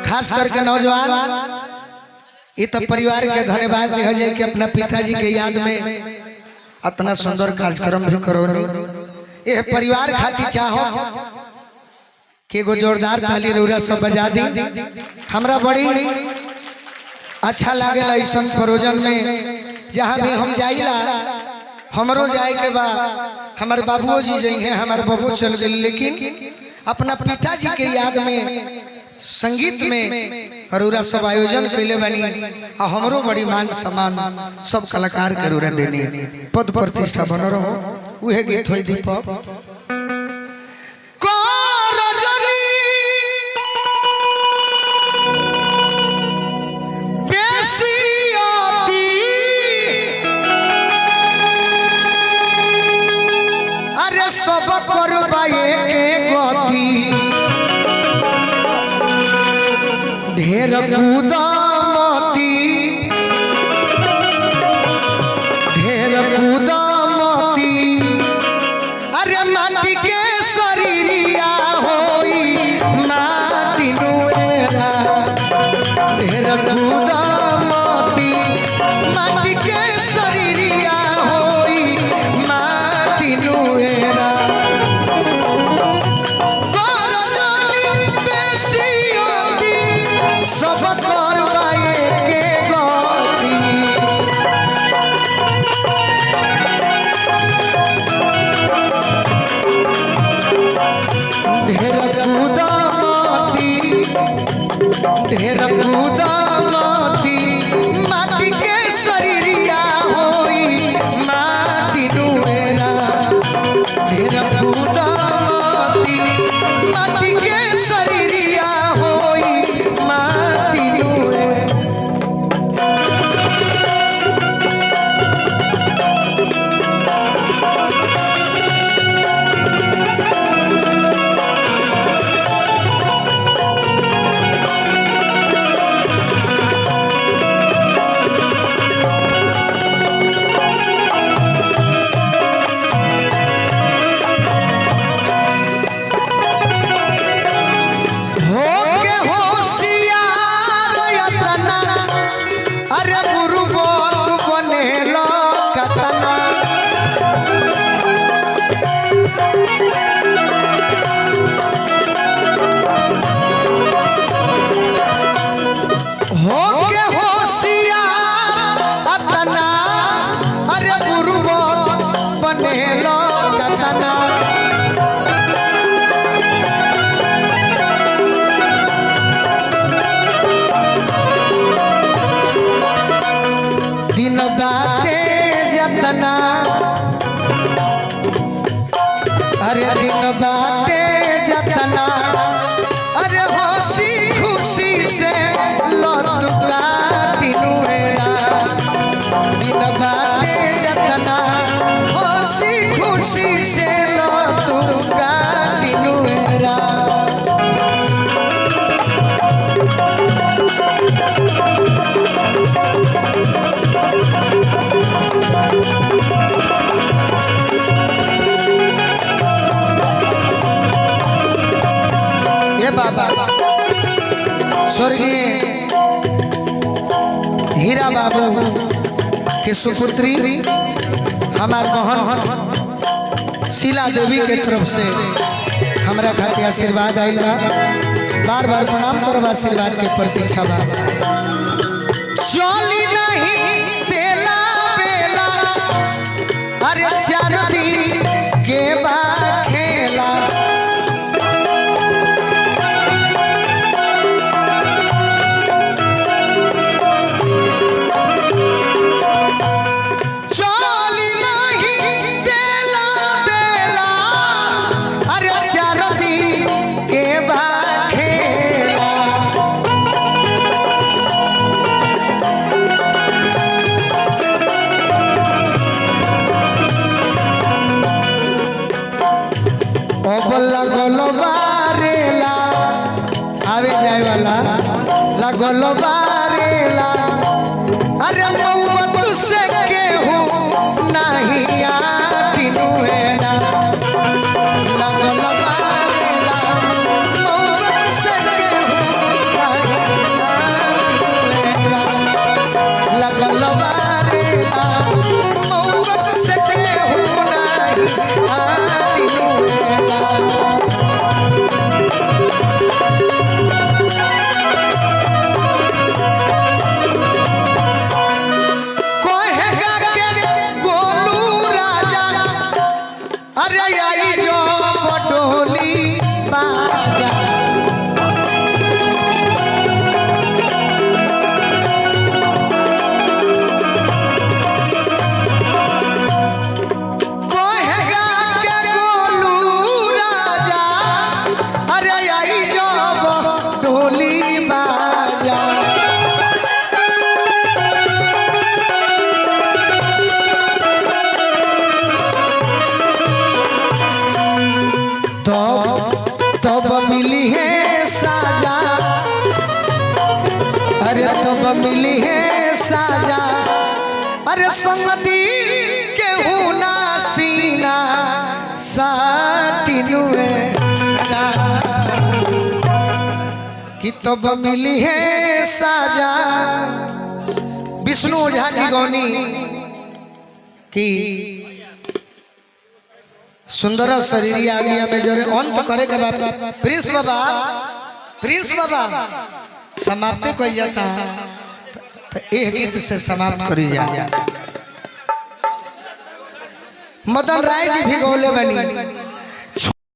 खास करके नौजवान ये तो परिवार के धन्यवाद दिया जाए कि अपना पिताजी के याद में इतना सुंदर कार्यक्रम भी करो ये परिवार खातिर चाहो कि एगो जोरदार ताली रौरा सब बजा दी। हमरा बड़ी अच्छा लगे ऐसा प्रोजन में जहाँ भी हम जाइला हमरो जाए के बाद हमारे बाबुओ जी जी हैं हमारे बाबू चल गए लेकिन अपना पिताजी के याद में संगीत में अरूरा सब आयोजन कैले बनी और हमरो बड़ी मान सम्मान सब कलाकार के अरूरा देने पद प्रतिष्ठा बन रहो उहे गीत होई दीपक सब करबाए के गति ढेर कूदामती अरे माटी के शरीरिया होई माटी नुएरा ढेर कूदामती माटी के शरीरिया होई माटी नुएरा ढेर कूदामती माटी के शरीरिया होई माटी नुएरा ढेर कूदामती माटी के शरीरिया होई माटी नुएरा। दिन बाटे जतना अरे दिन बाटे जतना अरे हंसी खुशी से लतुका दिनुएरा दिन बाटे जतना हंसी खुशी से लतुका दिनुएरा। ये बाबा स्वर्गीय हीरा बाबू के सुपुत्री हमार बहन शीला देवी के तरफ से हमरा खातिर आशीर्वाद आइल बा बार बार प्रणाम करब आशीर्वाद के प्रतीक्षा बा। चली नहीं तेला बेला अरे 4 दिन के बाद खेला लगल बारेला आवे जाए वाला लगल बारेला अरे मोहब्बत से केहू नहीं आती नुएरा लगल बारेला मोहब्बत से केहू नहीं बाजा तब मिली है साजा, अरे तब मिली है साजा, अरे संगती के हुना सीना साटिनुए कि तब मिली है साजा। विष्णु ओझा जी गौनी की सुंदर शरीर आगे में जो अंत करे के बाद प्रिंस बाबा समाप्ति कही जाता है तो एक गीत से समाप्त करी जाए। मदन राय जी भी गौले बनी